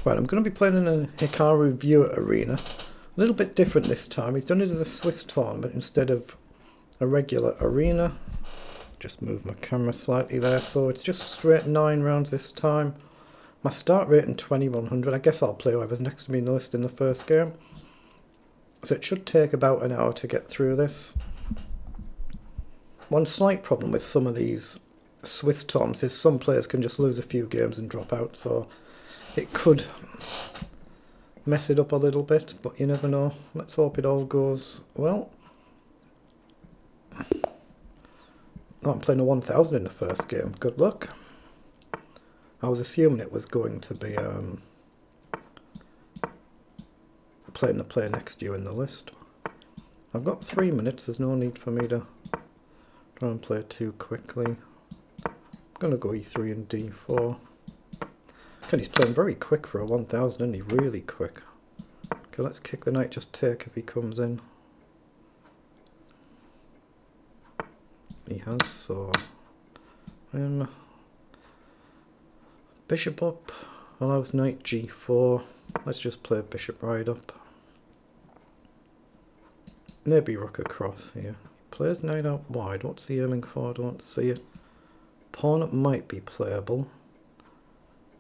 Right, I'm going to be playing in a Hikaru viewer arena. A little bit different this time. He's done it as a Swiss tournament instead of a regular arena. Just move my camera slightly there, so it's just straight 9 rounds this time. My start rating 2100. I guess I'll play whoever's next to me in the list in the first game. So it should take about an hour to get through this. One slight problem with some of these Swiss toms is some players can just lose a few games and drop out, so it could mess it up a little bit, but you never know. Let's hope it all goes well. Oh, I'm playing a 1000 in the first game. Good luck. I was assuming it was going to be playing the player next to you in the list. I've got 3 minutes. There's no need for me to try and play too quickly. I'm going to go e3 and d4. Okay, he's playing very quick for a 1000, isn't he? Really quick. Okay, let's kick the knight, just take if he comes in. He has, so... bishop up, allows knight g4. Let's just play bishop right up. Maybe rook across here. He plays knight out wide. What's he aiming for? I don't see it. Pawn up might be playable.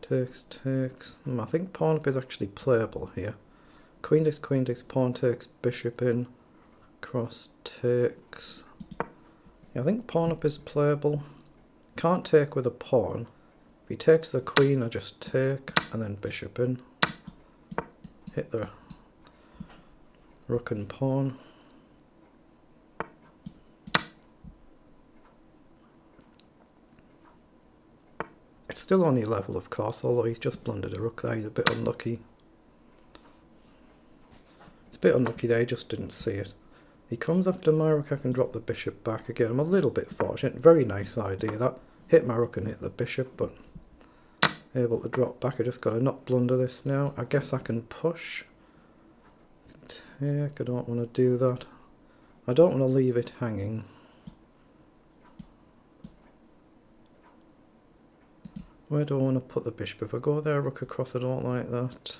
Takes, takes. I think pawn up is actually playable here. Queen takes, pawn takes, bishop in. Cross takes. Yeah, I think pawn up is playable. Can't take with a pawn. If he takes the queen, I just take, and then bishop in. Hit the rook and pawn. It's still only level, of course, although he's just blundered a rook there. He's a bit unlucky. It's a bit unlucky there, he just didn't see it. He comes after my rook, I can drop the bishop back again. I'm a little bit fortunate. Very nice idea that. Hit my rook and hit the bishop, but able to drop back. I just got to not blunder this now. I guess I can push. Take, I don't want to do that. I don't want to leave it hanging. Where do I want to put the bishop? If I go there, rook across, I don't like that.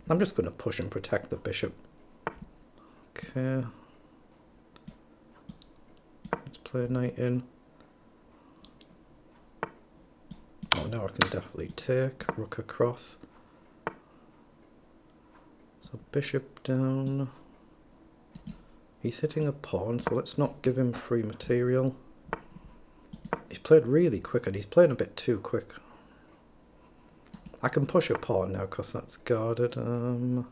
I'm just going to push and protect the bishop. Okay. Let's play knight in. Oh, now I can definitely take. Rook across. So bishop down. He's hitting a pawn, so let's not give him free material. He's played really quick, and he's playing a bit too quick. I can push a pawn now because that's guarded. I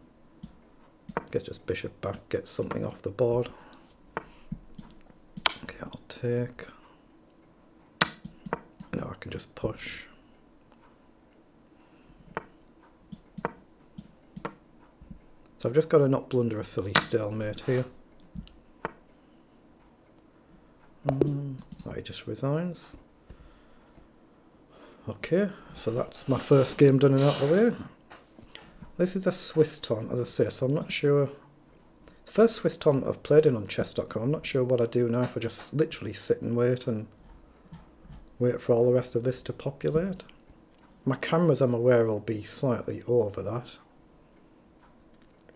guess just bishop back, get something off the board. Okay, I'll take. Now I can just push. So I've just got to not blunder a silly stalemate here. Oh, he just resigns. Okay, so that's my first game done and out of the way. This is a Swiss ton, as I say, so I'm not sure. The first Swiss ton I've played in on chess.com, I'm not sure what I do now, if I just literally sit and wait for all the rest of this to populate. My cameras, I'm aware, will be slightly over that.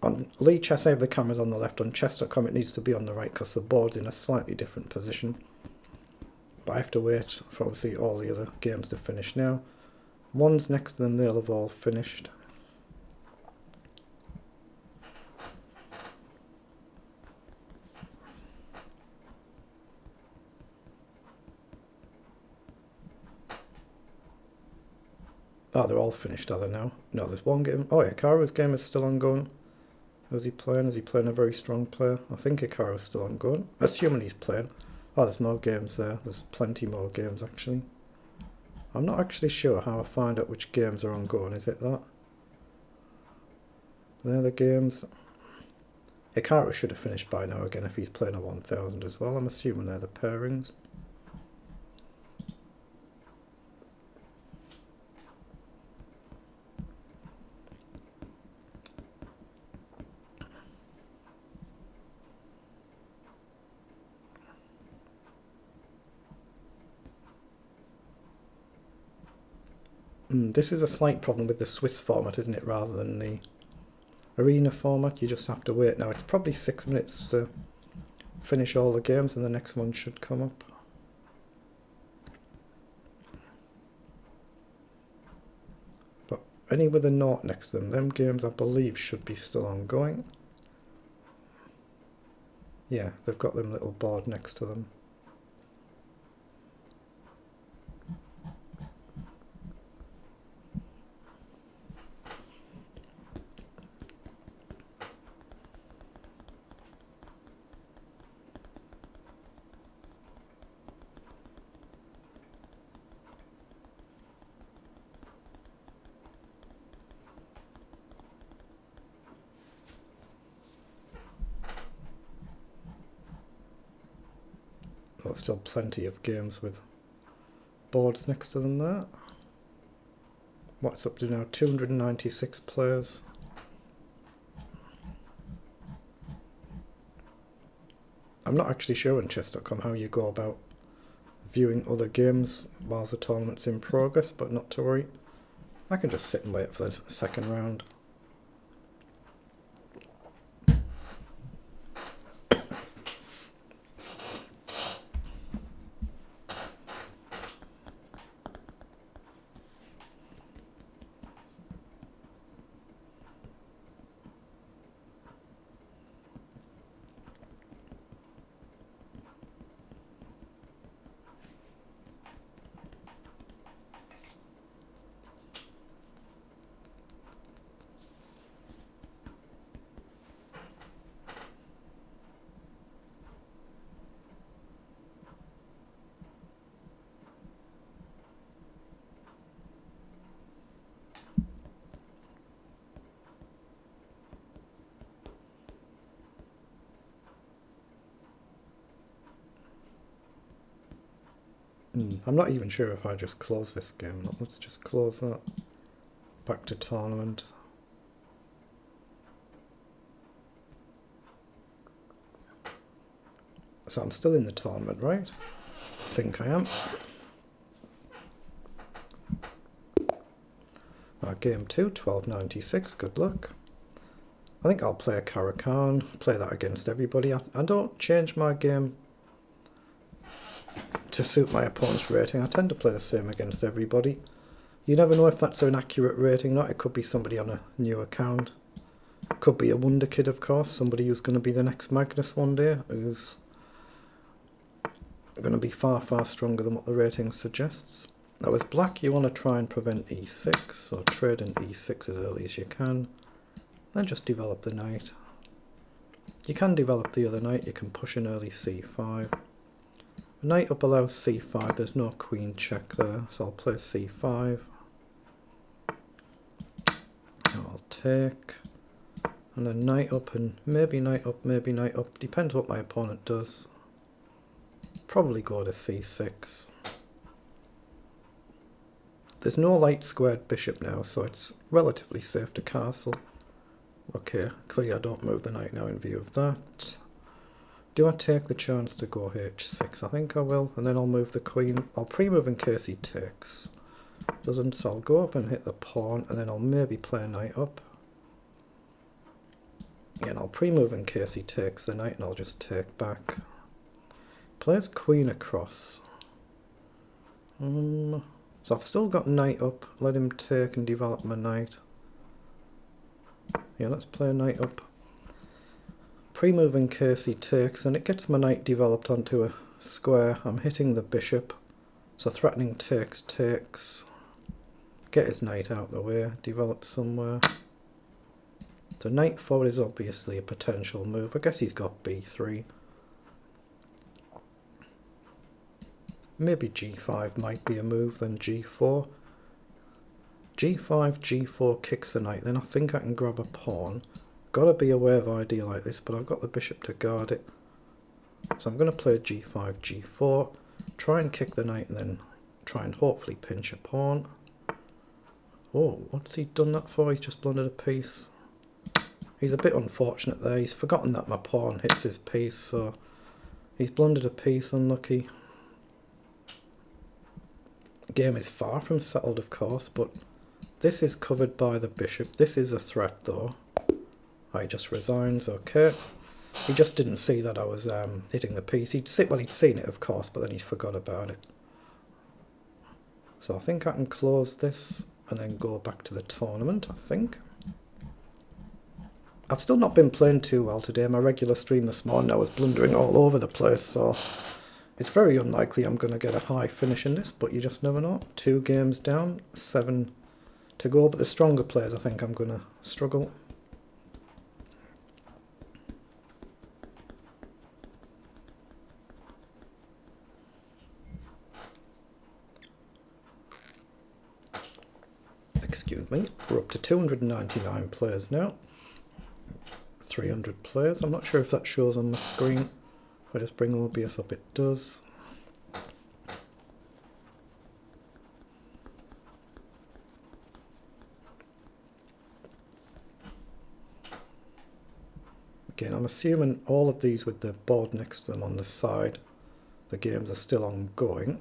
On Lee Chess, I have the cameras on the left. On chess.com it needs to be on the right because the board's in a slightly different position. But I have to wait for obviously all the other games to finish now. Ones next to them, they'll have all finished. Oh, they're all finished, are they now? No, there's one game. Oh, Hikaru's game is still ongoing. Who's he playing? Is he playing a very strong player? I think Hikaru's still ongoing. Assuming he's playing. Oh, there's more games there. There's plenty more games, actually. I'm not actually sure how I find out which games are ongoing. Is it that? They're the games. Hikaru should have finished by now again if he's playing a 1000 as well. I'm assuming they're the pairings. This is a slight problem with the Swiss format, isn't it, rather than the arena format. You just have to wait. Now it's probably 6 minutes to finish all the games and the next one should come up. But any with a naught next to them games I believe should be still ongoing. Yeah, they've got them little board next to them. Well, still plenty of games with boards next to them there. What's up to now? 296 players. I'm not actually sure on chess.com how you go about viewing other games while the tournament's in progress, but not to worry. I can just sit and wait for the second round. I'm not even sure if I just close this game. Let's just close that. Back to tournament. So I'm still in the tournament, right? I think I am. Game 2, 1296, good luck. I think I'll play a Hikaru, play that against everybody. I don't change my game to suit my opponent's rating. I tend to play the same against everybody. You never know if that's an accurate rating or not. It could be somebody on a new account. It could be a wonder kid, of course, somebody who's going to be the next Magnus one day, who's going to be far, far stronger than what the rating suggests. Now with black, you want to try and prevent e6, so trade in e6 as early as you can. Then just develop the knight. You can develop the other knight, you can push in early c5. Knight up allows c5, there's no queen check there, so I'll play c5. I'll take, and then knight up and maybe knight up, depends what my opponent does. Probably go to c6. There's no light squared bishop now, so it's relatively safe to castle. Okay, clearly I don't move the knight now in view of that. Do I take the chance to go h6? I think I will, and then I'll move the queen. I'll pre-move in case he takes. Doesn't, so I'll go up and hit the pawn, and then I'll maybe play knight up. Again, I'll pre-move in case he takes the knight, and I'll just take back. Plays queen across. So I've still got knight up. Let him take and develop my knight. Yeah, let's play knight up. Pre-move in case he takes, and it gets my knight developed onto a square. I'm hitting the bishop, so threatening takes. Get his knight out of the way, develop somewhere. So knight forward is obviously a potential move. I guess he's got b3. Maybe g5 might be a move, then g4. g5, g4 kicks the knight, then I think I can grab a pawn. Gotta be aware of idea like this, but I've got the bishop to guard it. So I'm going to play g5, g4, try and kick the knight and then try and hopefully pinch a pawn. Oh, what's he done that for? He's just blundered a piece. He's a bit unfortunate there. He's forgotten that my pawn hits his piece, so he's blundered a piece, unlucky. game is far from settled, of course, but this is covered by the bishop. This is a threat, though. He just resigns, okay. He just didn't see that I was hitting the piece. He'd seen it, of course, but then he forgot about it. So I think I can close this and then go back to the tournament, I think. I've still not been playing too well today. My regular stream this morning, I was blundering all over the place, so it's very unlikely I'm going to get a high finish in this, but you just never know. 2 games down, 7 to go, but the stronger players, I think I'm going to struggle. Excuse me, we're up to 299 players now. 300 players. I'm not sure if that shows on the screen. If I just bring OBS up, it does. Again, I'm assuming all of these with the board next to them on the side, the games are still ongoing.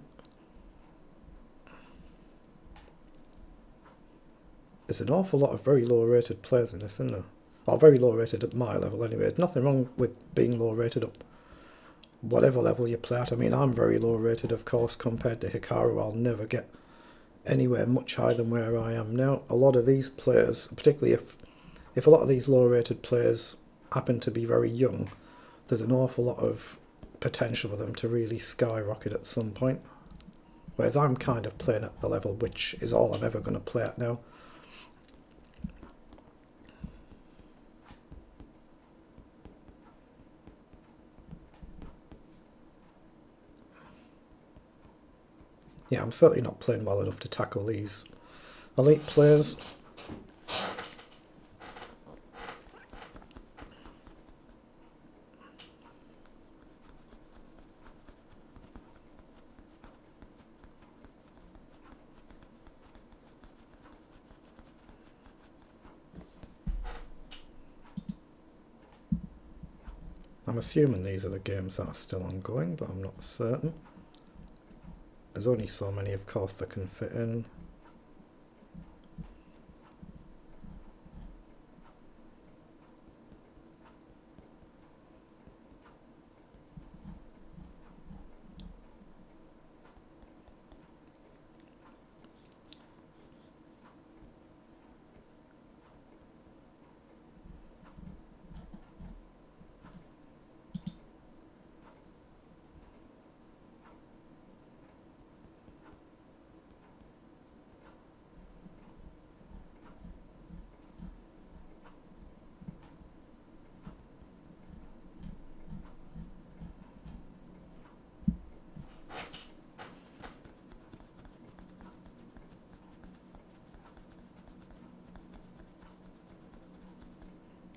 There's an awful lot of very low rated players in this, isn't there? Or very low rated at my level anyway. There's nothing wrong with being low rated up whatever level you play at. I mean, I'm very low rated, of course, compared to Hikaru. I'll never get anywhere much higher than where I am now. A lot of these players, particularly if a lot of these low rated players happen to be very young, there's an awful lot of potential for them to really skyrocket at some point. Whereas I'm kind of playing at the level which is all I'm ever going to play at now. Yeah, I'm certainly not playing well enough to tackle these elite players. I'm assuming these are the games that are still ongoing, but I'm not certain. There's only so many, of course, that can fit in.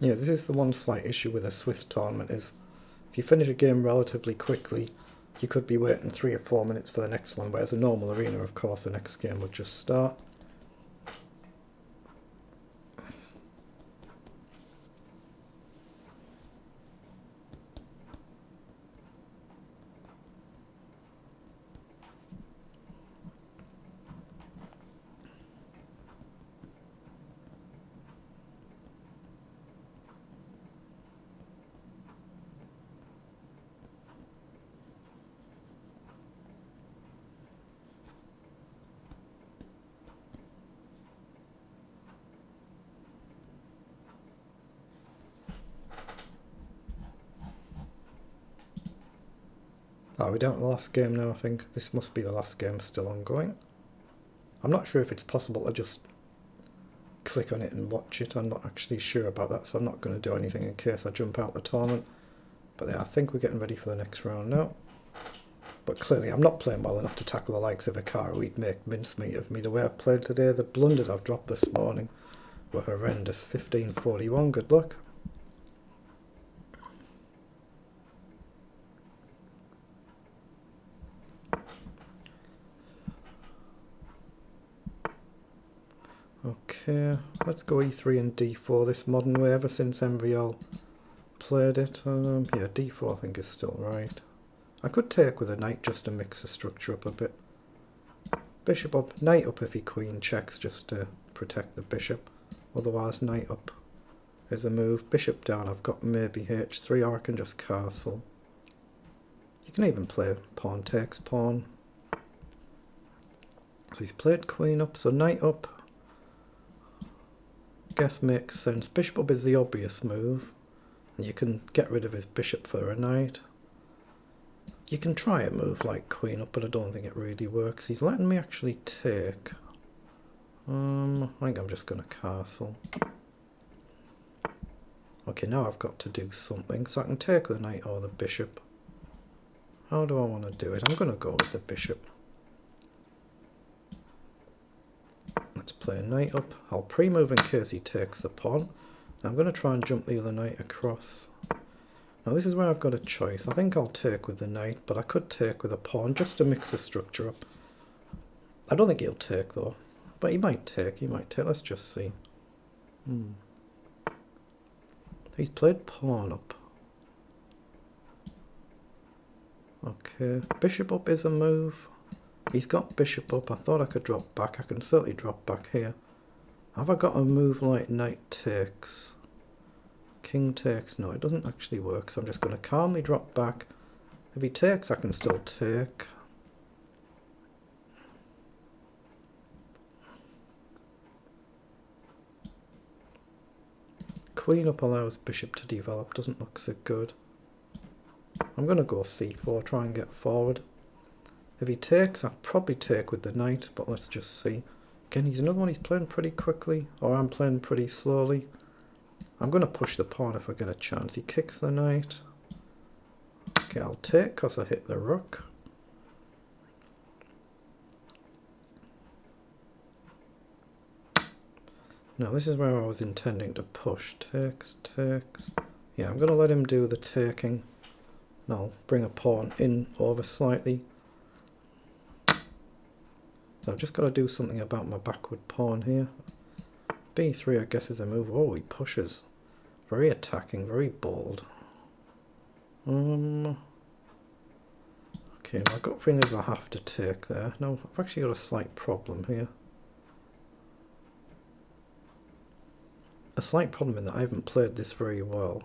Yeah, this is the one slight issue with a Swiss tournament is if you finish a game relatively quickly, you could be waiting 3 or 4 minutes for the next one, whereas a normal arena, of course, the next game would just start. Oh, we're down to the last game now, I think. This must be the last game still ongoing. I'm not sure if it's possible to just click on it and watch it. I'm not actually sure about that, so I'm not going to do anything in case I jump out the tournament. But yeah, I think we're getting ready for the next round now. But clearly I'm not playing well enough to tackle the likes of Hikaru. He'd make mincemeat of me the way I've played today. The blunders I've dropped this morning were horrendous. 1541, good luck. Okay, let's go e3 and d4 this modern way ever since MVL played it. Yeah, d4 I think is still right. I could take with a knight just to mix the structure up a bit. Bishop up, knight up if he queen checks just to protect the bishop. Otherwise knight up is a move. Bishop down, I've got maybe h3 or I can just castle. You can even play pawn takes pawn. So he's played queen up, so knight up. Guess makes sense. Bishop up is the obvious move. And you can get rid of his bishop for a knight. You can try a move like queen up, but I don't think it really works. He's letting me actually take. I think I'm just going to castle. Okay, now I've got to do something. So I can take the knight or the bishop. How do I want to do it? I'm going to go with the bishop. Let's play a knight up. I'll pre-move in case he takes the pawn. I'm going to try and jump the other knight across. Now this is where I've got a choice. I think I'll take with the knight, but I could take with a pawn just to mix the structure up. I don't think he'll take though. But he might take, Let's just see. He's played pawn up. Okay, bishop up is a move. He's got bishop up. I thought I could drop back. I can certainly drop back here. Have I got a move like knight takes? King takes? No, it doesn't actually work. So I'm just going to calmly drop back. If he takes, I can still take. Queen up allows bishop to develop. Doesn't look so good. I'm going to go c4, try and get forward. If he takes, I'll probably take with the knight, but let's just see. Again, he's another one he's playing pretty quickly, or I'm playing pretty slowly. I'm going to push the pawn if I get a chance. He kicks the knight. Okay, I'll take because I hit the rook. Now this is where I was intending to push. Takes, takes. Yeah, I'm going to let him do the taking. And I'll bring a pawn in over slightly. So I've just got to do something about my backward pawn here. b3 I guess is a move. Oh, he pushes. Very attacking, very bold. Okay, my gut feeling is I have to take there. No, I've actually got a slight problem here. A slight problem in that I haven't played this very well.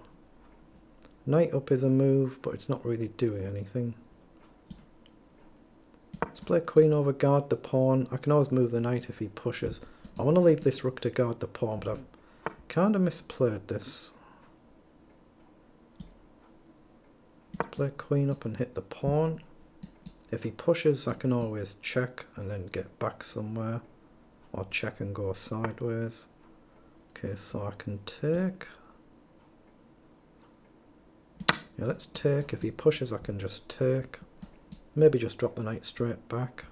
Knight up is a move, but it's not really doing anything. Let's play queen over, guard the pawn. I can always move the knight if he pushes. I want to leave this rook to guard the pawn, but I've kind of misplayed this. Let's play queen up and hit the pawn. If he pushes, I can always check and then get back somewhere. Or check and go sideways. Okay, so I can take. Yeah, let's take. If he pushes, I can just take. Maybe just drop the knight straight back.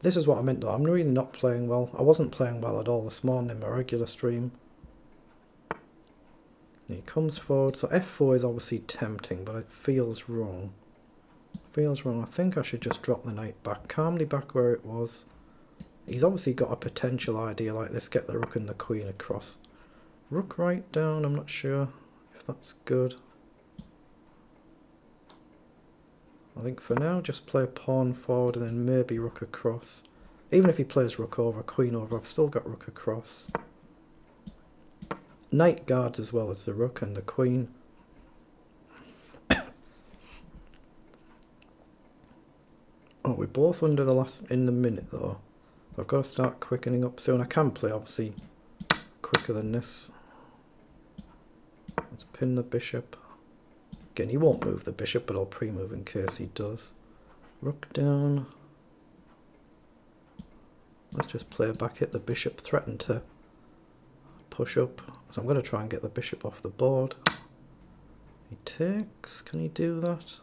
This is what I meant though. I'm really not playing well. I wasn't playing well at all this morning in my regular stream. He comes forward. So f4 is obviously tempting, but it feels wrong. Feels wrong. I think I should just drop the knight back. Calmly back where it was. He's obviously got a potential idea like this. Get the rook and the queen across. Rook right down. I'm not sure if that's good. I think for now just play pawn forward and then maybe rook across. Even if he plays rook over, queen over, I've still got rook across. Knight guards as well as the rook and the queen. Oh, we're both under the last in the minute though. I've got to start quickening up soon. I can play obviously quicker than this. Let's pin the bishop. Again, he won't move the bishop, but I'll pre-move in case he does. Rook down. Let's just play back, hit the bishop, threaten to push up. So I'm going to try and get the bishop off the board. He takes. Can he do that?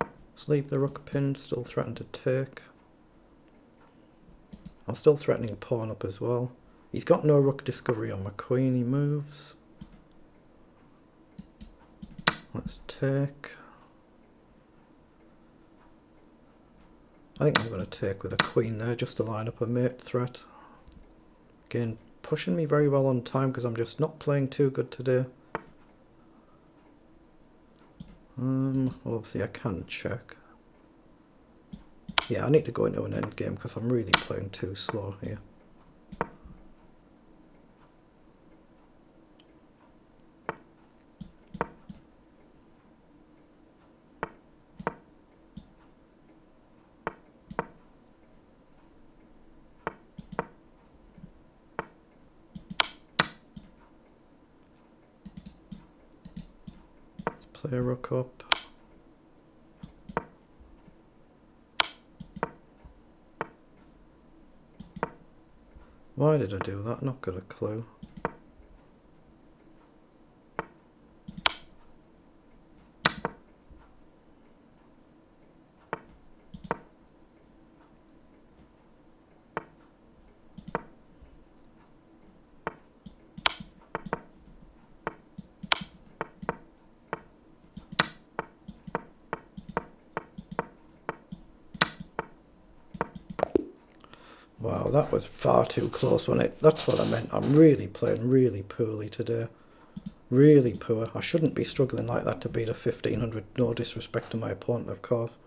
Let's leave the rook pinned, still threaten to take. I'm still threatening pawn up as well. He's got no rook discovery on my queen, he moves. Let's take. I think I'm going to take with a queen there just to line up a mate threat. Again, pushing me very well on time because I'm just not playing too good today. Well, obviously I can check. Yeah, I need to go into an end game because I'm really playing too slow here. Let's play a rook up. Why did I do that? Not got a clue. Wow, that was far too close, wasn't it? That's what I meant. I'm really playing really poorly today. Really poor. I shouldn't be struggling like that to beat a 1500. No disrespect to my opponent, of course.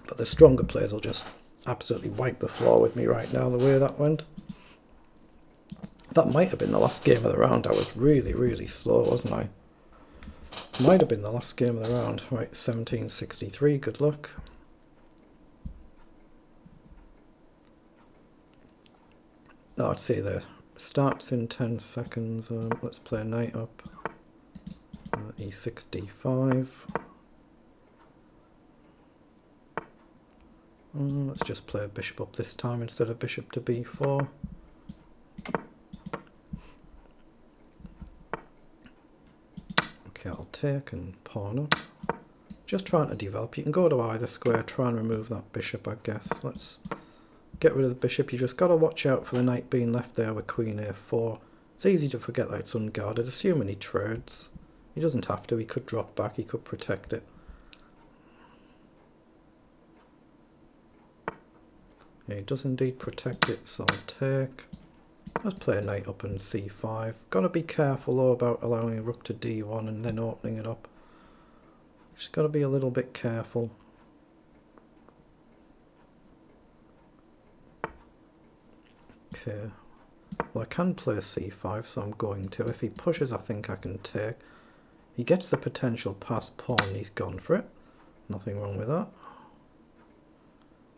But the stronger players will just absolutely wipe the floor with me right now, the way that went. That might have been the last game of the round. I was really, really slow, wasn't I? Might have been the last game of the round. Right, 1763, good luck. Oh, let's see there. Starts in 10 seconds. Let's play knight up. E6, d5. Let's just play a bishop up this time instead of bishop to b4. Okay, I'll take and pawn up. Just trying to develop. You can go to either square, try and remove that bishop, I guess. Let's get rid of the bishop. You just got to watch out for the knight being left there with queen a4. It's easy to forget that it's unguarded, assuming he trades. He doesn't have to. He could drop back. He could protect it. Yeah, he does indeed protect it, so I'll take. Let's play a knight up in c5. Got to be careful though about allowing a rook to d1 and then opening it up. Just got to be a little bit careful. Okay. Well, I can play c5, so I'm going to. If he pushes, I think I can take. He gets the potential past pawn, he's gone for it. Nothing wrong with that.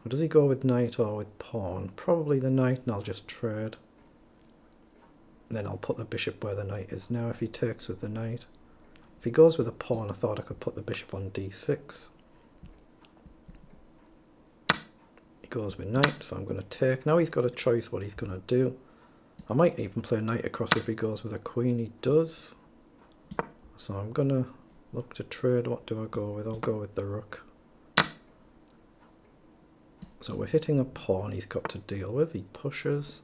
Or does he go with knight or with pawn? Probably the knight, and I'll just trade. Then I'll put the bishop where the knight is now if he takes with the knight. If he goes with a pawn, I thought I could put the bishop on d6. He goes with knight, so I'm going to take. Now he's got a choice what he's going to do. I might even play knight across if he goes with a queen. He does. So I'm going to look to trade. What do I go with? I'll go with the rook. So we're hitting a pawn he's got to deal with. He pushes.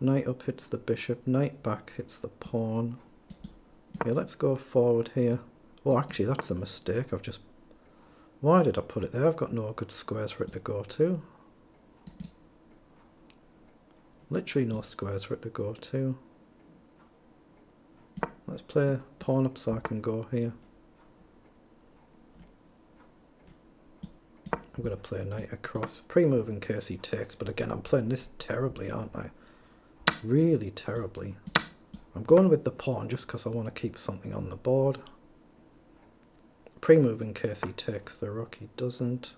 Knight up hits the bishop. Knight back hits the pawn. Yeah, let's go forward here. Oh, actually, that's a mistake. I've just... Why did I put it there? I've got no good squares for it to go to. Literally no squares for it to go to. Let's play pawn up so I can go here. I'm going to play a knight across. Pre-move in case he takes, but again, I'm playing this terribly, aren't I? Really terribly. I'm going with the pawn just because I want to keep something on the board. Pre-move in case he takes the rook. He doesn't.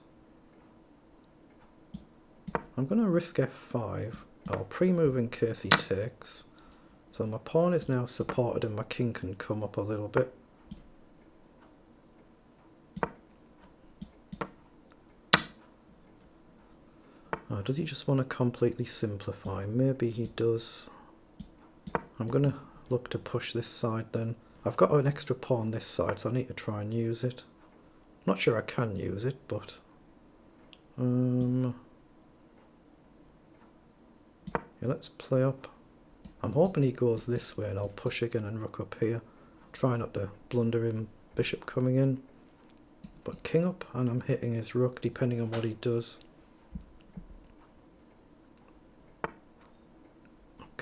I'm going to risk f5. I'll pre-move in case he takes. So my pawn is now supported and my king can come up a little bit. Oh, does he just want to completely simplify? Maybe he does. I'm going to look to push this side then. I've got an extra pawn this side, so I need to try and use it. Not sure I can use it, but... yeah, let's play up. I'm hoping he goes this way and I'll push again and rook up here. Try not to blunder him, bishop coming in. But king up and I'm hitting his rook depending on what he does.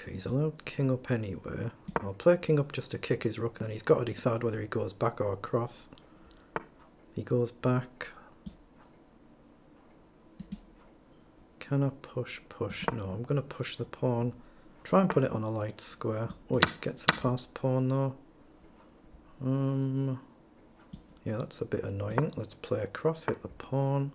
Okay, he's allowed king up anyway. I'll play king up just to kick his rook, and then he's got to decide whether he goes back or across. He goes back. Can I push? No, I'm going to push the pawn. Try and put it on a light square. Oh, he gets a passed pawn though. Yeah, that's a bit annoying. Let's play across, hit the pawn.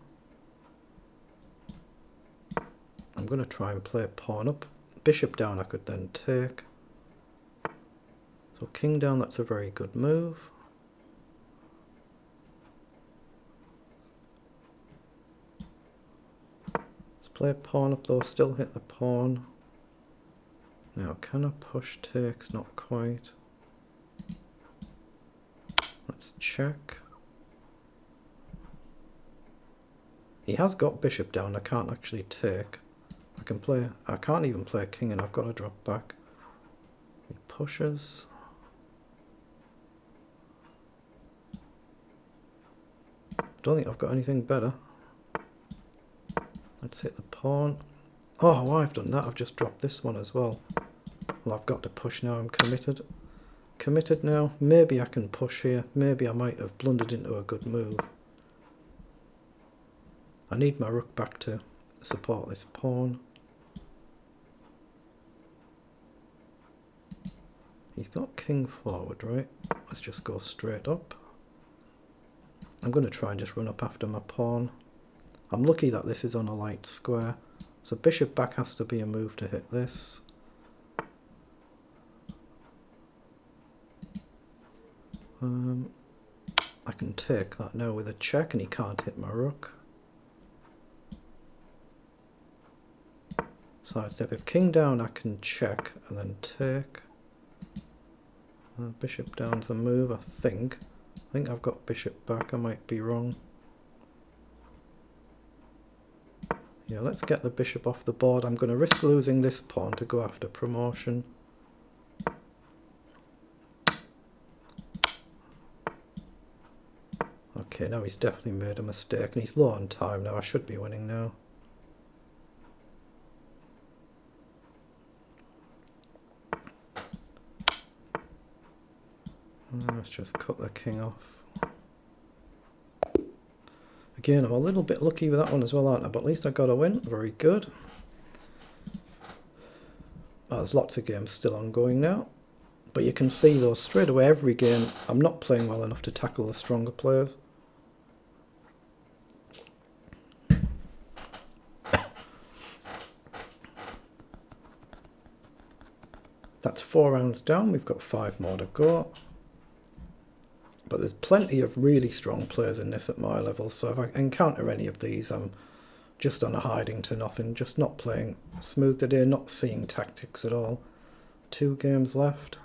I'm going to try and play pawn up. Bishop down I could then take. So king down, that's a very good move. Let's play pawn up though, still hit the pawn. Now can I push takes? Not quite. Let's check. He has got bishop down, I can't actually take. I can't even play king and I've got to drop back. He pushes. Don't think I've got anything better. Let's hit the pawn. Oh, why I've done that, I've just dropped this one as well. Well, I've got to push now, I'm committed. Committed now. Maybe I can push here. Maybe I might have blundered into a good move. I need my rook back to support this pawn. He's got king forward, right? Let's just go straight up. I'm going to try and just run up after my pawn. I'm lucky that this is on a light square. So bishop back has to be a move to hit this. I can take that now with a check and he can't hit my rook. Sidestep. If king down I can check and then take. Bishop down's the move, I think. I think I've got bishop back, I might be wrong. Yeah, let's get the bishop off the board. I'm going to risk losing this pawn to go after promotion. Okay, now he's definitely made a mistake and he's low on time now. I should be winning now. Let's just cut the king off. Again, I'm a little bit lucky with that one as well, aren't I? But at least I got a win. Very good. Well, there's lots of games still ongoing now. But you can see though, straight away every game, I'm not playing well enough to tackle the stronger players. That's 4 rounds down. We've got 5 more to go. But there's plenty of really strong players in this at my level, so if I encounter any of these, I'm just on a hiding to nothing, just not playing smooth today, not seeing tactics at all. 2 games left.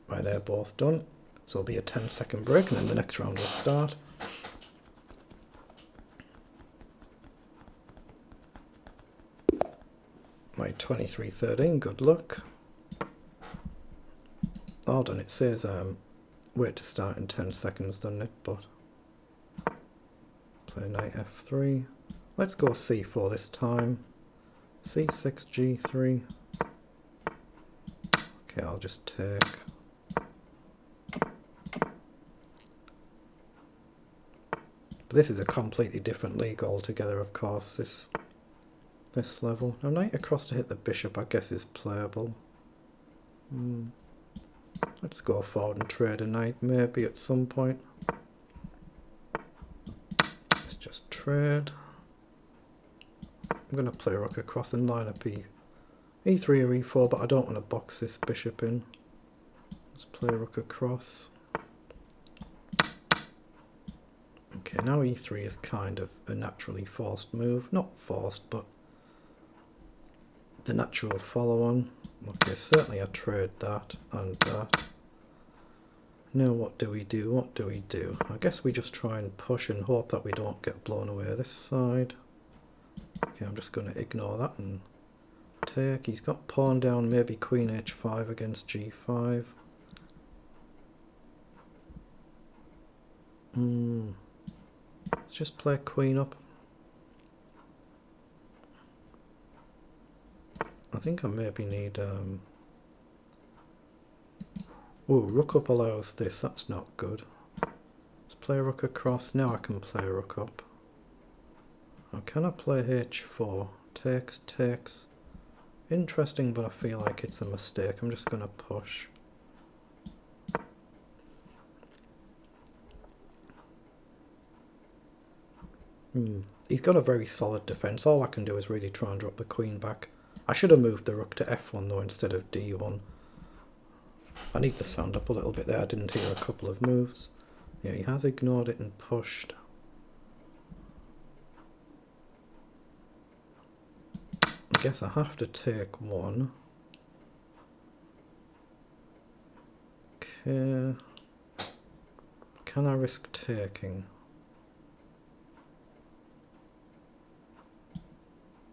Right, they're both done. So it'll be a 10-second break and then the next round will start. Right, 23-13, good luck. Hold on, it says wait to start in 10 seconds, doesn't it? But play knight f3. Let's go c4 this time. c6, g3. Okay, I'll just take. But this is a completely different league altogether, of course, this level. Now knight across to hit the bishop, I guess, is playable. Let's go forward and trade a knight, maybe at some point. Let's just trade. I'm going to play rook across and line up e3 or e4, but I don't want to box this bishop in. Let's play rook across. Okay, now e3 is kind of a naturally forced move. Not forced, but the natural follow-on. Okay, certainly I trade that and that. Now what do we do? What do we do? I guess we just try and push and hope that we don't get blown away this side. Okay, I'm just going to ignore that and take. He's got pawn down, maybe queen h5 against g5. Let's just play queen up. I think I maybe need Oh, rook up allows this, that's not good. Let's play rook across, now I can play rook up. Now can I play h4? Takes, takes. Interesting, but I feel like it's a mistake. I'm just going to push. He's got a very solid defence. All I can do is really try and drop the queen back. I should have moved the rook to f1 though instead of d1. I need to sound up a little bit there. I didn't hear a couple of moves. Yeah, he has ignored it and pushed. I guess I have to take one. Okay. Can I risk taking?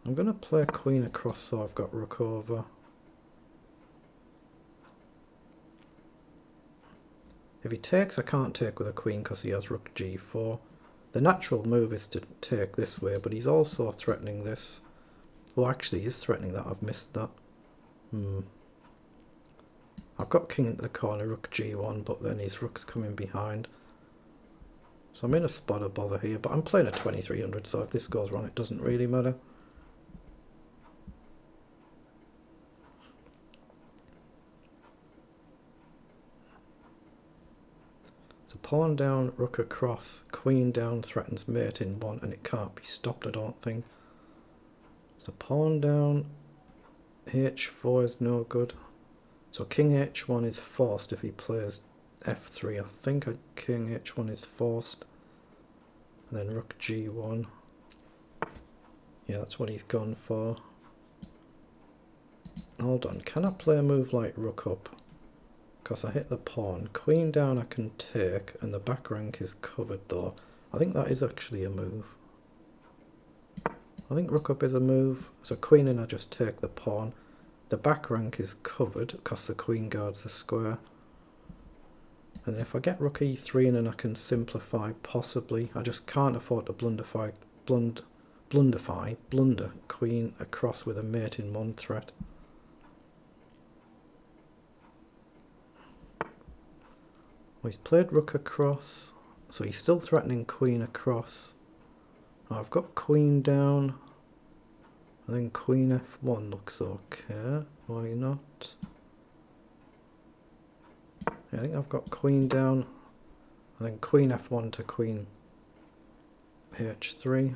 I'm going to play queen across so I've got rook over. If he takes, I can't take with a queen because he has rook g4. The natural move is to take this way, but he's also threatening this. Well, actually, he's threatening that. I've missed that. I've got king into the corner, rook g1, but then his rook's coming behind. So I'm in a spot of bother here, but I'm playing a 2300, so if this goes wrong, it doesn't really matter. So pawn down, rook across, queen down, threatens mate in one, and it can't be stopped, I don't think. So pawn down, h4 is no good. So king h1 is forced if he plays f3. I think a king h1 is forced. And then rook g1. Yeah, that's what he's gone for. Hold on, can I play a move like rook up? Because I hit the pawn. Queen down I can take, and the back rank is covered though. I think that is actually a move. I think rook up is a move. So queen in, I just take the pawn. The back rank is covered because the queen guards the square. And if I get rook e3 in and I can simplify, possibly. I just can't afford to blunder queen across with a mate in one threat. Well, he's played rook across, so he's still threatening queen across. I've got queen down. I think queen f1 looks okay. Why not? Yeah, I think I've got queen down. I think queen f1 to queen h3.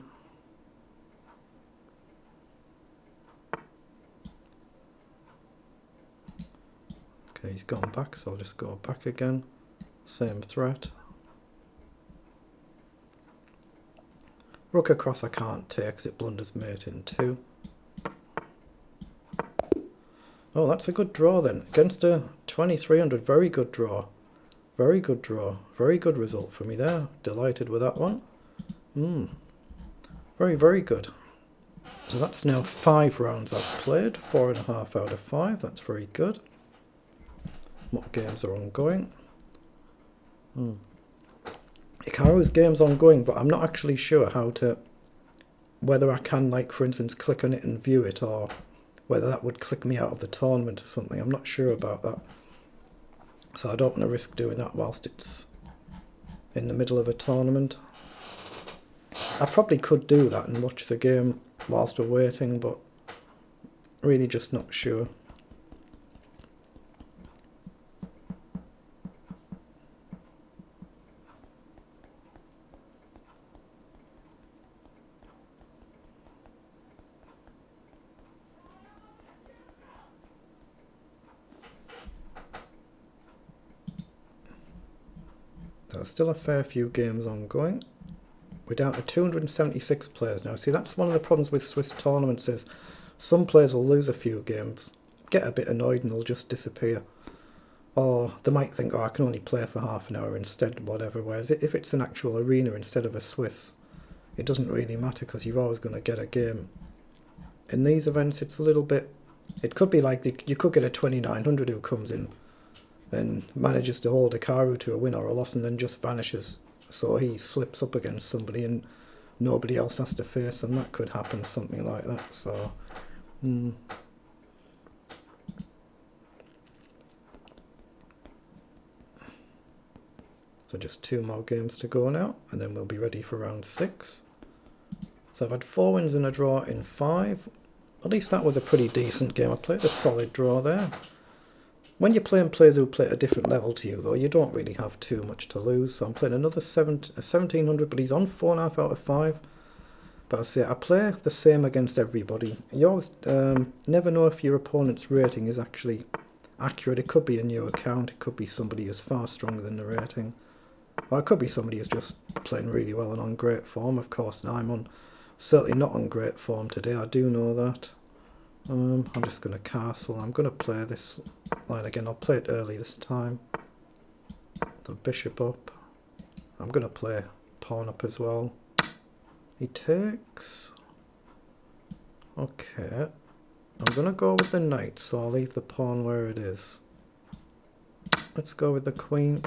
Okay, he's gone back, so I'll just go back again. Same threat. Rook across I can't take because it blunders mate in two. Oh, that's a good draw then. Against a 2300, very good draw. Very good draw. Very good result for me there. Delighted with that one. Very, very good. So that's now 5 rounds I've played. 4.5 out of 5. That's very good. What games are ongoing? Hikaru's game's ongoing, but I'm not actually sure how to... whether I can, like, for instance, click on it and view it, or whether that would click me out of the tournament or something. I'm not sure about that. So I don't want to risk doing that whilst it's in the middle of a tournament. I probably could do that and watch the game whilst we're waiting, but really just not sure. There's still a fair few games ongoing. We're down to 276 players now. See, that's one of the problems with Swiss tournaments is some players will lose a few games, get a bit annoyed and they'll just disappear. Or they might think, oh, I can only play for half an hour instead, whatever. Whereas if it's an actual arena instead of a Swiss, it doesn't really matter because you're always going to get a game. In these events, it's a little bit... It could be like you could get a 2900 who comes in and manages to hold Hikaru to a win or a loss and then just vanishes. So he slips up against somebody and nobody else has to face them. That could happen, something like that. So, So just 2 more games to go now, and then we'll be ready for round 6. So I've had 4 wins and a draw in 5. At least that was a pretty decent game. I played a solid draw there. When you're playing players who play at a different level to you, though, you don't really have too much to lose. So I'm playing another 1700, but he's on 4.5 out of 5. But I say I play the same against everybody. You always never know if your opponent's rating is actually accurate. It could be a new account. It could be somebody who's far stronger than the rating. Or it could be somebody who's just playing really well and on great form. Of course, I'm certainly not on great form today. I do know that. I'm just going to castle. I'm going to play this line again. I'll play it early this time. The bishop up. I'm going to play pawn up as well. He takes. Okay. I'm going to go with the knight, so I'll leave the pawn where it is. Let's go with the queen.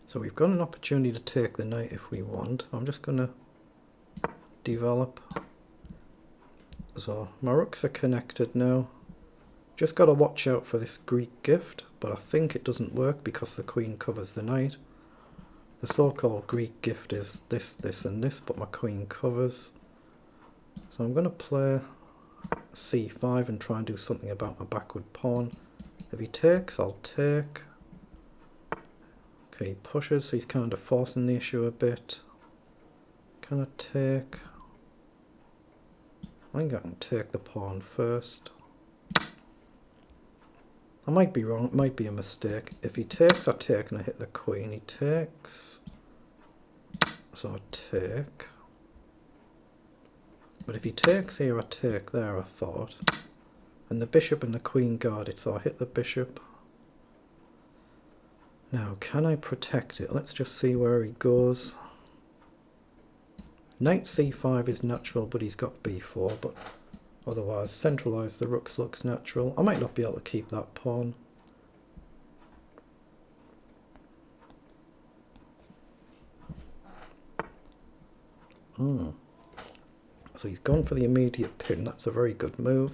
So we've got an opportunity to take the knight if we want. I'm just going to develop. So my rooks are connected now. Just got to watch out for this Greek gift, but I think it doesn't work because the queen covers the knight. The so-called Greek gift is this, this and this, but my queen covers. So I'm going to play c5 and try and do something about my backward pawn. If he takes, I'll take. Okay, he pushes, so he's kind of forcing the issue a bit. Can I take? I think I can take the pawn first. I might be wrong, it might be a mistake. If he takes, I take and I hit the queen. He takes, so I take. But if he takes here, I take there, I thought. And the bishop and the queen guard it, so I hit the bishop. Now, can I protect it? Let's just see where he goes. Knight c5 is natural, but he's got b4, but otherwise centralise the rooks looks natural. I might not be able to keep that pawn. So he's gone for the immediate pin. That's a very good move.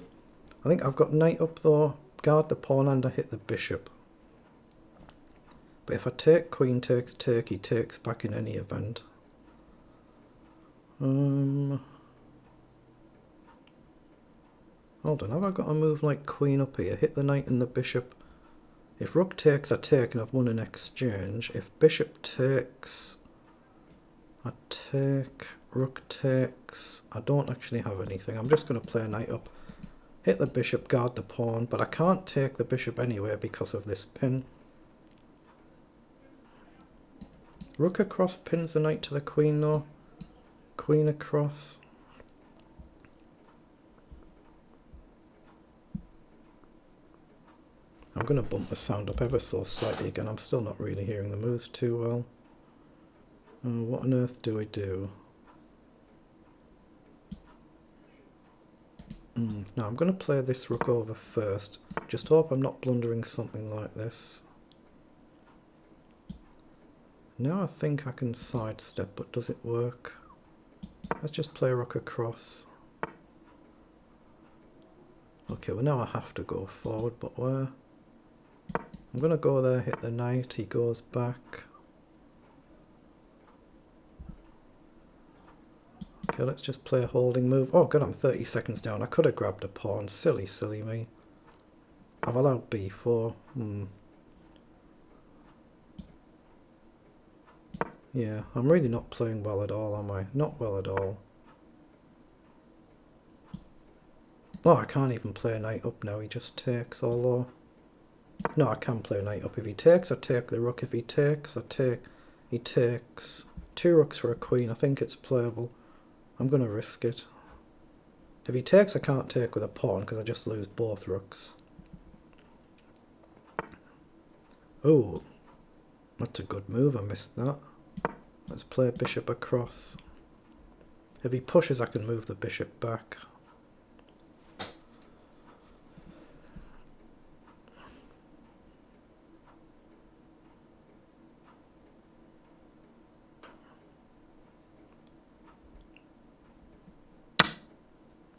I think I've got knight up though, guard the pawn and I hit the bishop. But if I take queen takes take, he takes back in any event. Hold on, have I got a move like queen up here? Hit the knight and the bishop. If rook takes, I take and I've won an exchange. If bishop takes, I take. Rook takes. I don't actually have anything. I'm just going to play knight up. Hit the bishop, guard the pawn, but I can't take the bishop anyway because of this pin. Rook across pins the knight to the queen though. Queen across. I'm going to bump the sound up ever so slightly again. I'm still not really hearing the moves too well. What on earth do I do? Now I'm going to play this rook over first. Just hope I'm not blundering something like this. Now I think I can sidestep, but does it work? Let's just play rook across. Okay, well now I have to go forward, but where? I'm going to go there, hit the knight, he goes back. Okay, let's just play a holding move. Oh god, I'm 30 seconds down. I could have grabbed a pawn. Silly, silly me. I've allowed b4. Yeah, I'm really not playing well at all, am I? Not well at all. Oh, I can't even play knight up now. He just takes, although... No, I can play knight up. If he takes, I take the rook. If he takes, I take... He takes. 2 rooks for a queen. I think it's playable. I'm going to risk it. If he takes, I can't take with a pawn because I just lose both rooks. Oh, that's a good move. I missed that. Let's play bishop across. If he pushes, I can move the bishop back.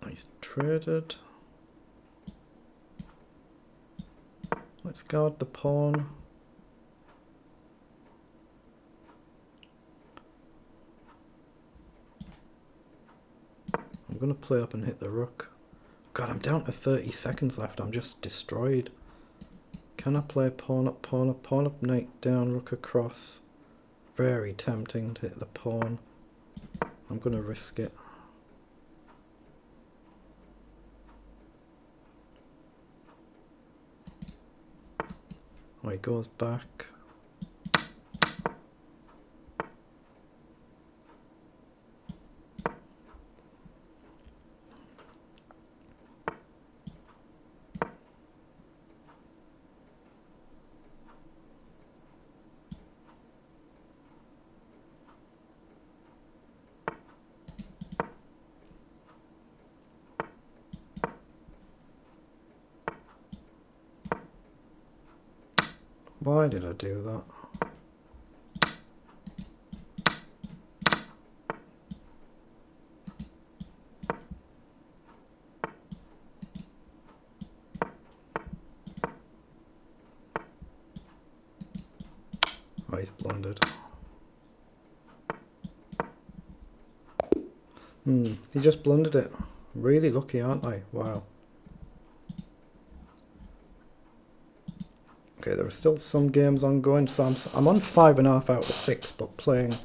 He's traded. Let's guard the pawn. I'm going to play up and hit the rook. God, I'm down to 30 seconds left. I'm just destroyed. Can I play pawn up, knight down, rook across? Very tempting to hit the pawn. I'm going to risk it. Oh, he goes back. Why did I do that? Oh, he's blundered. He just blundered it. Really lucky, aren't I? Wow. Okay, there are still some games ongoing, so I'm on 5.5 out of 6, but playing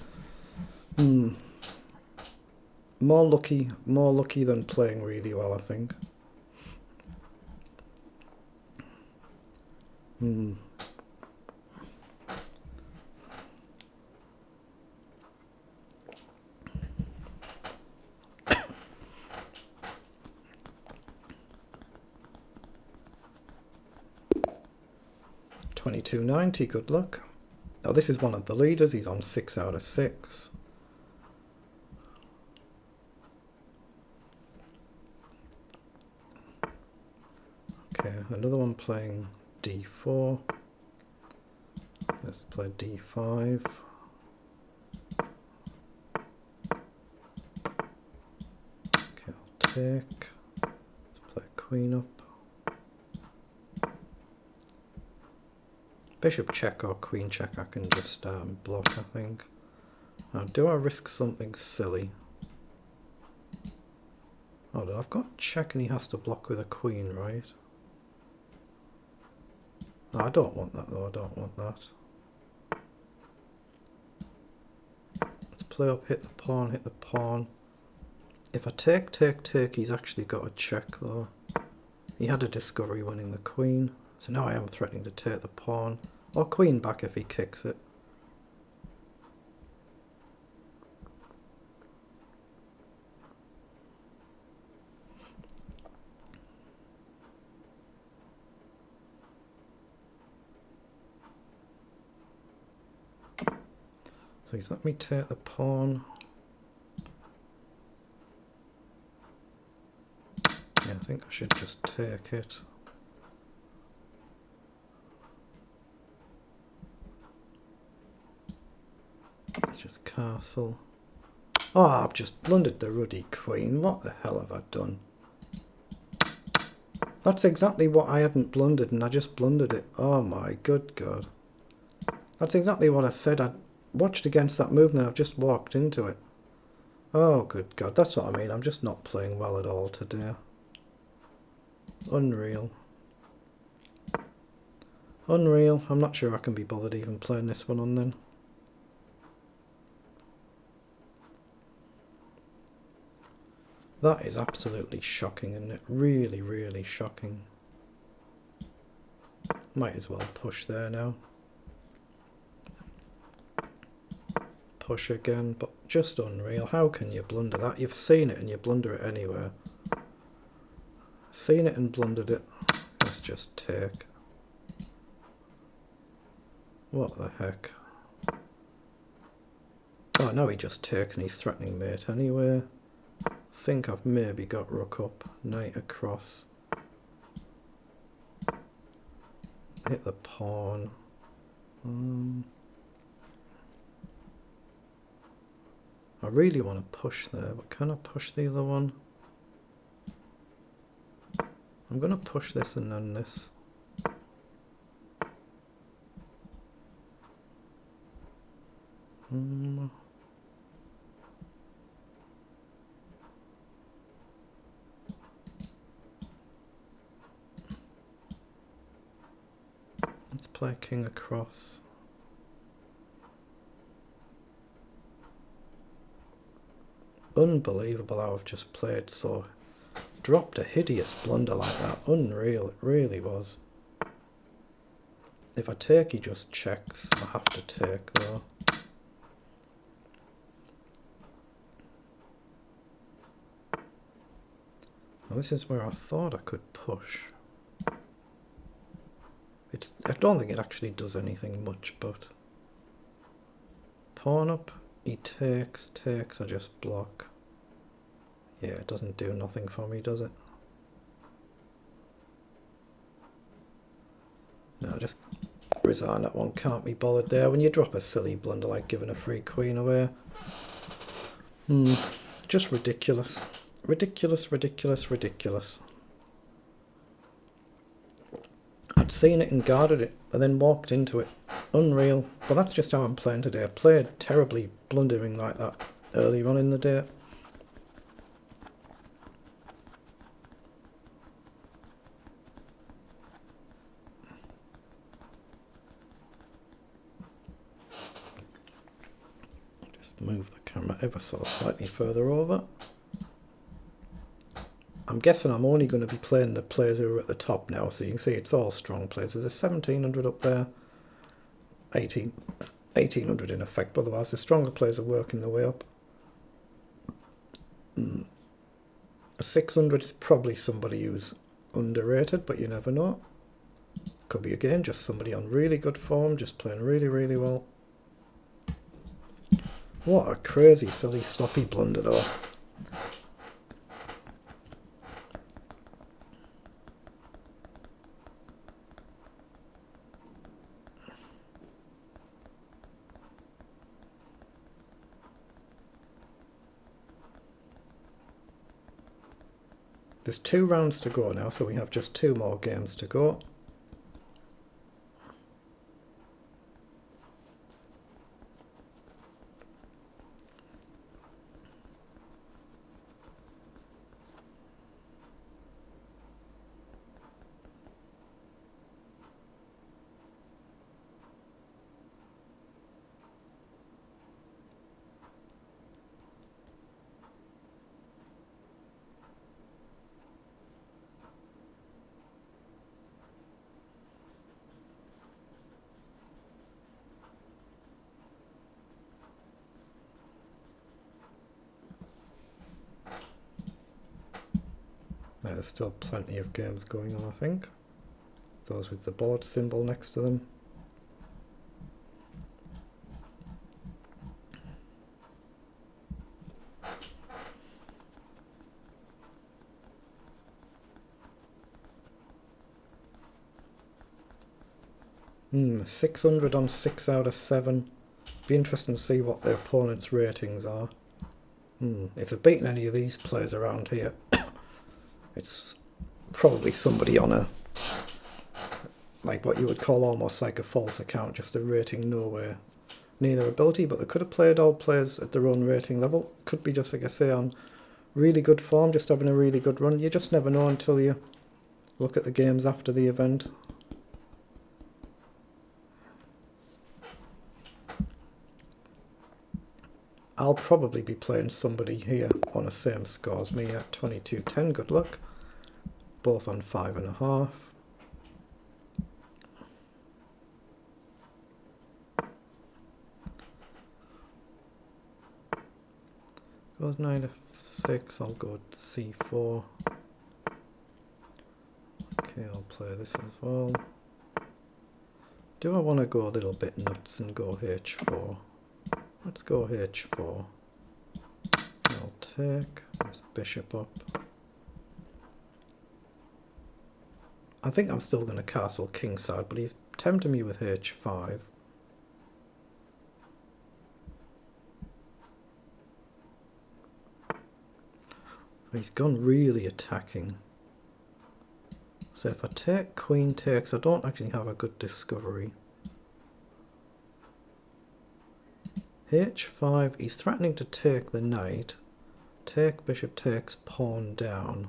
more lucky than playing really well, I think. 2290, good luck. Now this is one of the leaders, he's on 6 out of 6. Okay, another one playing d4. Let's play d5. Okay, I'll take. Let's play queen up. Bishop check or queen check, I can just block, I think. Now, do I risk something silly? Hold on, I've got check and he has to block with a queen, right? Oh, I don't want that though, I don't want that. Let's play up, hit the pawn, hit the pawn. If I take, he's actually got a check though. He had a discovery winning the queen. So now I am threatening to take the pawn. Or queen back if he kicks it. So he's let me take the pawn. Yeah, I think I should just take it. Let's just castle. Oh, I've just blundered the ruddy queen. What the hell have I done? That's exactly what I hadn't blundered and I just blundered it. Oh my good God. That's exactly what I said. I watched against that move and then I've just walked into it. Oh good God, that's what I mean. I'm just not playing well at all today. Unreal. Unreal. I'm not sure I can be bothered even playing this one on then. That is absolutely shocking, isn't it? Really, really shocking. Might as well push there now. Push again, but just unreal. How can you blunder that? You've seen it and you blunder it anywhere. Seen it and blundered it. Let's just take. What the heck? Oh, now he just takes and he's threatening mate anyway. I think I've maybe got rook up, knight across. Hit the pawn. I really want to push there, but can I push the other one? I'm going to push this and then this. play king across. Unbelievable how I've just played so. Dropped a hideous blunder like that. Unreal, it really was. If I take, he just checks. I have to take though. Well, this is where I thought I could push. I don't think it actually does anything much, but pawn up, he takes, I just block. Yeah, it doesn't do nothing for me, does it? No, just resign that one, can't be bothered there. When you drop a silly blunder like giving a free queen away. Just ridiculous. Ridiculous, ridiculous, ridiculous. I'd seen it and guarded it, and then walked into it. Unreal. But that's just how I'm playing today. I played terribly blundering like that earlier on in the day. Just move the camera ever so slightly further over. I'm guessing I'm only going to be playing the players who are at the top now, so you can see it's all strong players. There's a 1700 up there, 1800 in effect, but otherwise the stronger players are working their way up. A 600 is probably somebody who's underrated, but you never know. Could be again just somebody on really good form, just playing really, really well. What a crazy, silly, sloppy blunder though. There's 2 rounds to go now, so we have just 2 more games to go. There's still plenty of games going on, I think. Those with the board symbol next to them. Hmm, 600 on 6 out of 7. Be interesting to see what their opponent's ratings are. If they've beaten any of these players around here, it's probably somebody on a, like what you would call almost like a false account, just a rating nowhere near their ability, but they could have played all players at their own rating level. Could be just, like I say, on really good form, just having a really good run. You just never know until you look at the games after the event. I'll probably be playing somebody here on the same score as me at 22-10. Good luck. Both on 5.5. Goes 9 to 6. I'll go C4. Okay, I'll play this as well. Do I want to go a little bit nuts and go H4? Let's go H4. I'll take this bishop up. I think I'm still going to castle kingside, but he's tempting me with H5. He's gone really attacking. So if I take queen takes, I don't actually have a good discovery. H5, he's threatening to take the knight. Take, bishop takes, pawn down.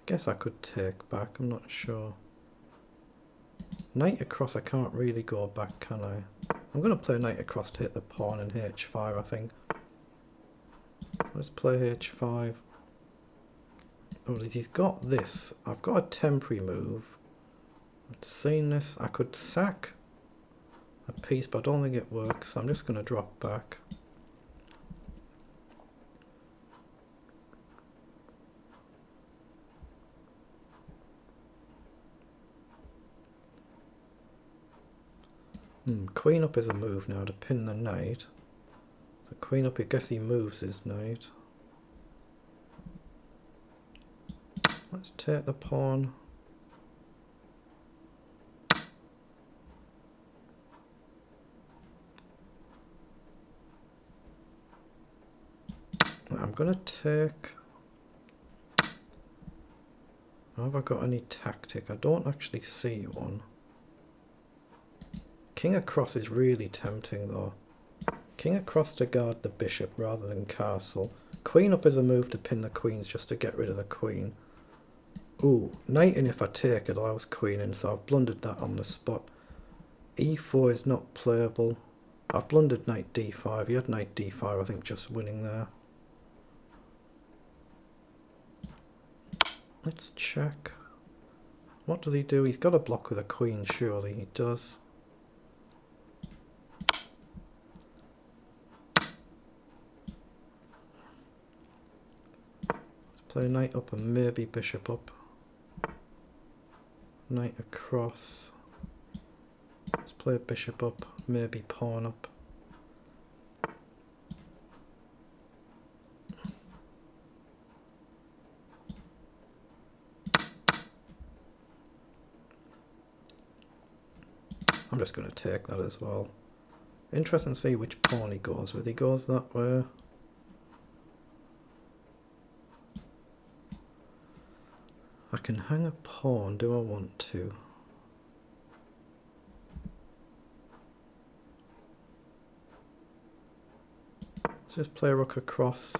Guess I could take back, I'm not sure. Knight across, I can't really go back, can I? I'm going to play knight across to hit the pawn in h5, I think. Let's play h5. Oh, he's got this. I've got a temporary move. I've seen this. I could sack a piece, but I don't think it works. So I'm just going to drop back. Queen up is a move now to pin the knight. So queen up, I guess he moves his knight. Let's take the pawn. I'm going to take... Have I got any tactic? I don't actually see one. King across is really tempting though. King across to guard the bishop rather than castle. Queen up is a move to pin the queens just to get rid of the queen. Ooh, knight in if I take it allows queen in, so I've blundered that on the spot. e4 is not playable. I've blundered knight d5. He had knight d5, I think, just winning there. Let's check. What does he do? He's got a block with a queen, surely. He does. Play knight up and maybe bishop up. Knight across. Let's play bishop up, maybe pawn up. I'm just going to take that as well. Interesting to see which pawn he goes with. He goes that way. I can hang a pawn, do I want to? Let's just play rook across.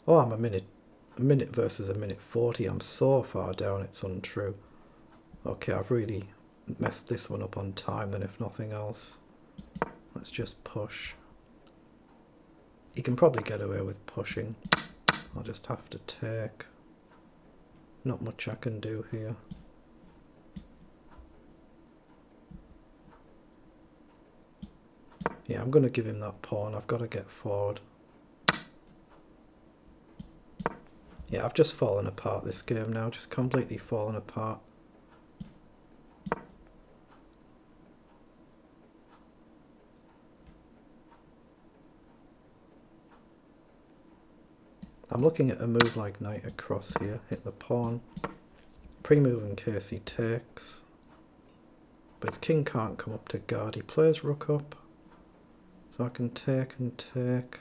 Oh, I'm a minute versus a minute 40. I'm so far down, it's untrue. Okay, I've really messed this one up on time then, if nothing else. Let's just push. He can probably get away with pushing. I'll just have to take. Not much I can do here. Yeah, I'm going to give him that pawn. I've got to get forward. Yeah, I've just fallen apart this game now. Just completely fallen apart. I'm looking at a move like knight across here, hit the pawn, pre-move in case he takes, but his king can't come up to guard. He plays rook up, so I can take and take.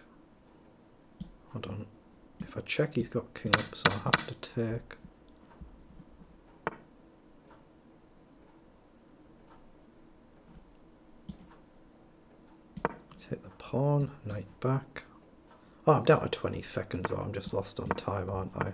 Hold on, if I check he's got king up, so I have to take. Let's hit the pawn, knight back. Oh, I'm down to 20 seconds though, I'm just lost on time, aren't I?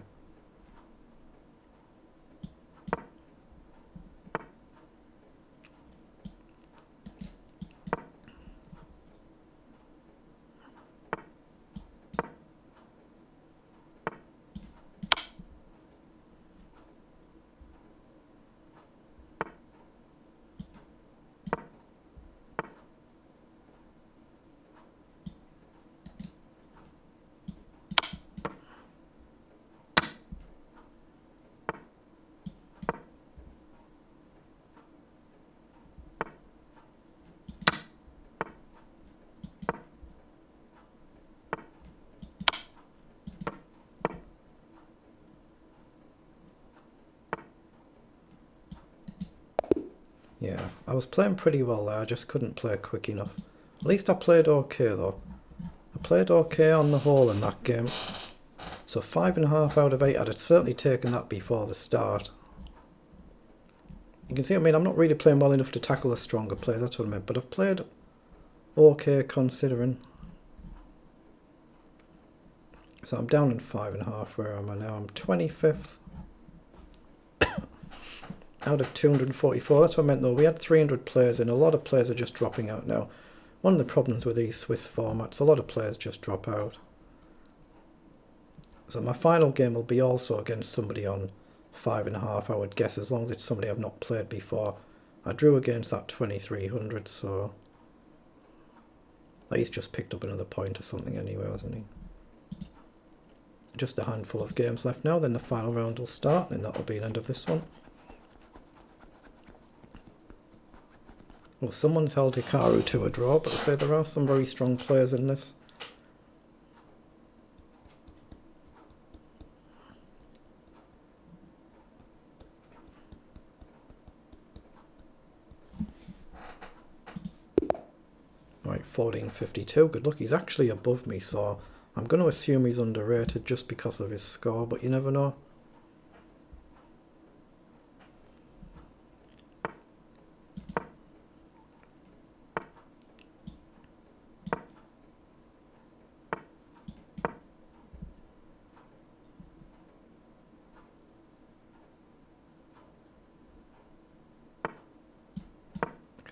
Yeah, I was playing pretty well there, I just couldn't play quick enough. At least I played okay though. I played okay on the whole in that game. So 5.5 out of 8, I'd have certainly taken that before the start. You can see, I mean, I'm not really playing well enough to tackle the stronger players, that's what I meant, but I've played okay considering. So I'm down in 5.5. Where am I now? I'm 25th. Out of 244. That's what I meant though. We had 300 players in. A lot of players are just dropping out now. One of the problems with these Swiss formats, a lot of players just drop out. So my final game will be also against somebody on 5.5, I would guess, as long as it's somebody I've not played before. I drew against that 2300, so he's just picked up another point or something anyway, hasn't he? Just a handful of games left now, then the final round will start, and that'll be the end of this one. Well, someone's held Hikaru to a draw, but I say there are some very strong players in this. Right, 1452. Good luck. He's actually above me, so I'm going to assume he's underrated just because of his score, but you never know.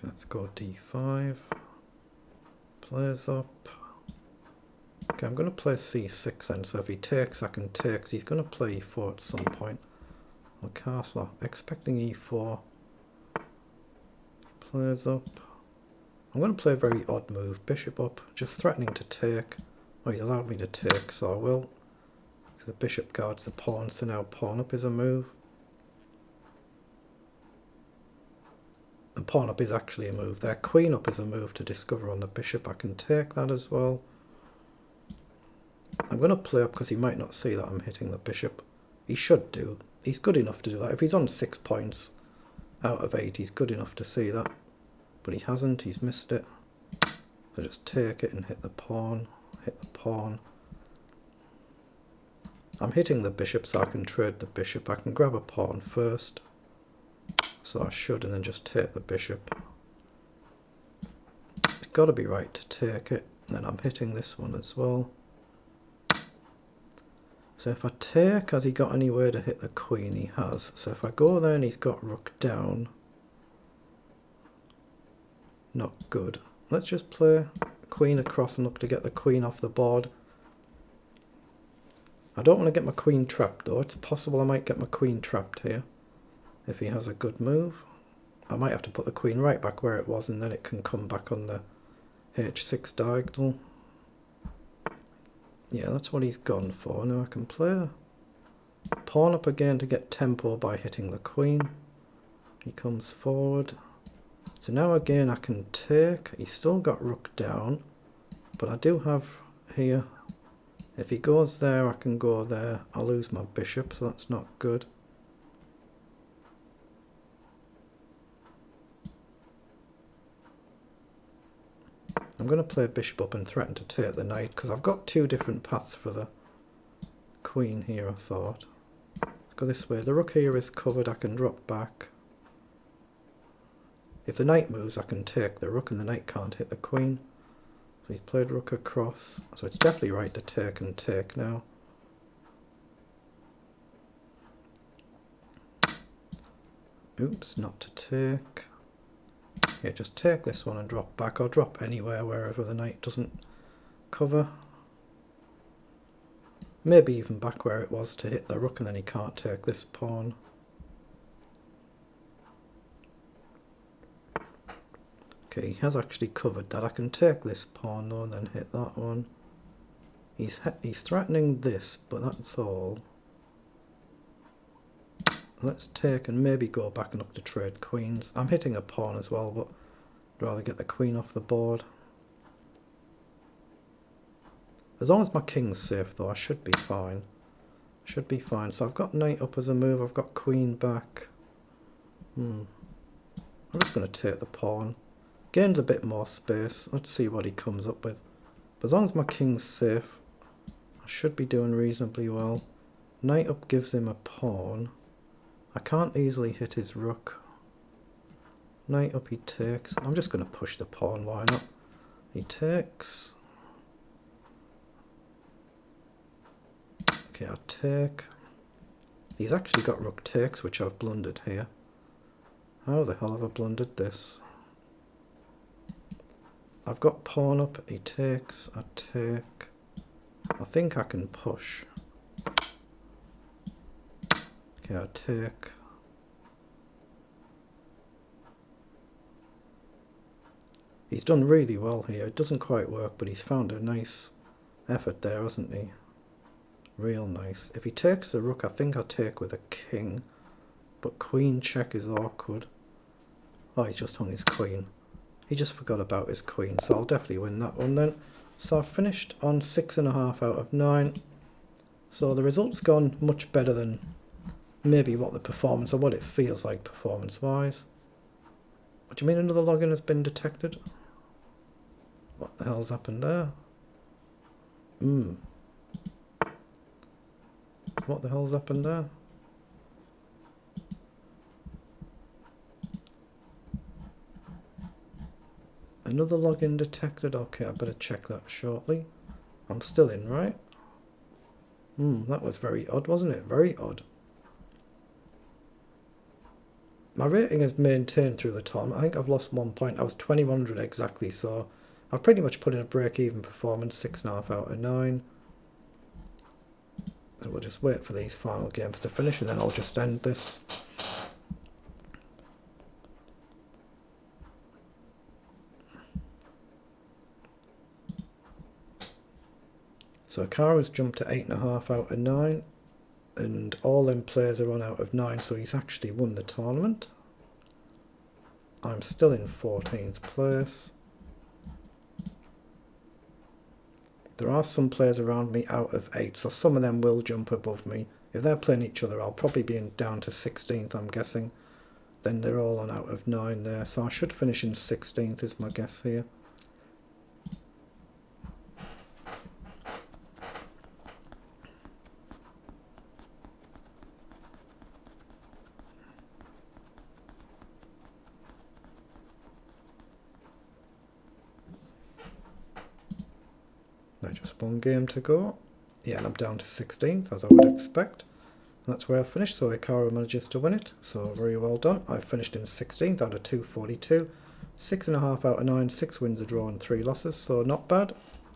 Let's go d5. Plays up. Okay, I'm going to play c6 then, so if he takes, I can take, 'cause he's going to play e4 at some point. I'll castle, expecting e4. Plays up. I'm going to play a very odd move. Bishop up, just threatening to take. Oh, he's allowed me to take, so I will. Because the bishop guards the pawn, so now pawn up is a move. And pawn up is actually a move there. Queen up is a move to discover on the bishop. I can take that as well. I'm going to play up because he might not see that I'm hitting the bishop. He should do. He's good enough to do that. If he's on 6 points out of 8, he's good enough to see that. But he hasn't. He's missed it. So just take it and hit the pawn. Hit the pawn. I'm hitting the bishop so I can trade the bishop. I can grab a pawn first. So I should, and then just take the bishop. It's got to be right to take it. And then I'm hitting this one as well. So if I take, has he got anywhere to hit the queen? He has. So if I go there and he's got rook down. Not good. Let's just play queen across and look to get the queen off the board. I don't want to get my queen trapped though. It's possible I might get my queen trapped here. If he has a good move. I might have to put the queen right back where it was and then it can come back on the h6 diagonal. Yeah, that's what he's gone for. Now I can play a pawn up again to get tempo by hitting the queen. He comes forward. So now again I can take. He's still got rook down. But I do have here. If he goes there, I can go there. I'll lose my bishop, so that's not good. I'm going to play bishop up and threaten to take the knight because I've got 2 different paths for the queen here, I thought. Let's go this way. The rook here is covered. I can drop back. If the knight moves, I can take the rook and the knight can't hit the queen. So he's played rook across. So it's definitely right to take and take now. Oops, not to take. Yeah, just take this one and drop back, or drop anywhere wherever the knight doesn't cover. Maybe even back where it was to hit the rook and then he can't take this pawn. Okay, he has actually covered that. I can take this pawn though and then hit that one. He's threatening this, but that's all. Let's take and maybe go back and look to trade queens. I'm hitting a pawn as well, but I'd rather get the queen off the board. As long as my king's safe though, I should be fine. Should be fine. So I've got knight up as a move, I've got queen back. I'm just going to take the pawn. Gains a bit more space. Let's see what he comes up with. But as long as my king's safe, I should be doing reasonably well. Knight up gives him a pawn. I can't easily hit his rook. Knight up he takes. I'm just going to push the pawn, why not? He takes. Okay, I take. He's actually got rook takes, which I've blundered here. How the hell have I blundered this? I've got pawn up, he takes, I take. I think I can push. Okay, I take. He's done really well here. It doesn't quite work, but he's found a nice effort there, hasn't he? Real nice. If he takes the rook, I think I take with a king. But queen check is awkward. Oh, he's just hung his queen. He just forgot about his queen, so I'll definitely win that one then. So I've finished on 6.5 out of 9. So the result's gone much better than maybe what the performance, or what it feels like performance-wise. What do you mean another login has been detected? What the hell's happened there? What the hell's happened there? Another login detected. Okay, I better check that shortly. I'm still in, right? That was very odd, wasn't it? Very odd. My rating is maintained through the tournament. I think I've lost 1 point. I was 2100 exactly, so I've pretty much put in a break-even performance, 6.5 out of 9. So we'll just wait for these final games to finish, and then I'll just end this. So Hikaru's jumped to 8.5 out of 9, and all them players are on out of 9, so he's actually won the tournament. I'm still in 14th place. There are some players around me out of 8, so some of them will jump above me. If they're playing each other, I'll probably be down to 16th, I'm guessing. Then they're all on out of 9 there, so I should finish in 16th is my guess here. Just one game to go. Yeah, and I'm down to 16th, as I would expect. And that's where I finished, so Hikaru manages to win it. So very well done. I finished in 16th out of 242. 6.5 out of 9, 6 wins, a draw and 3 losses, so not bad.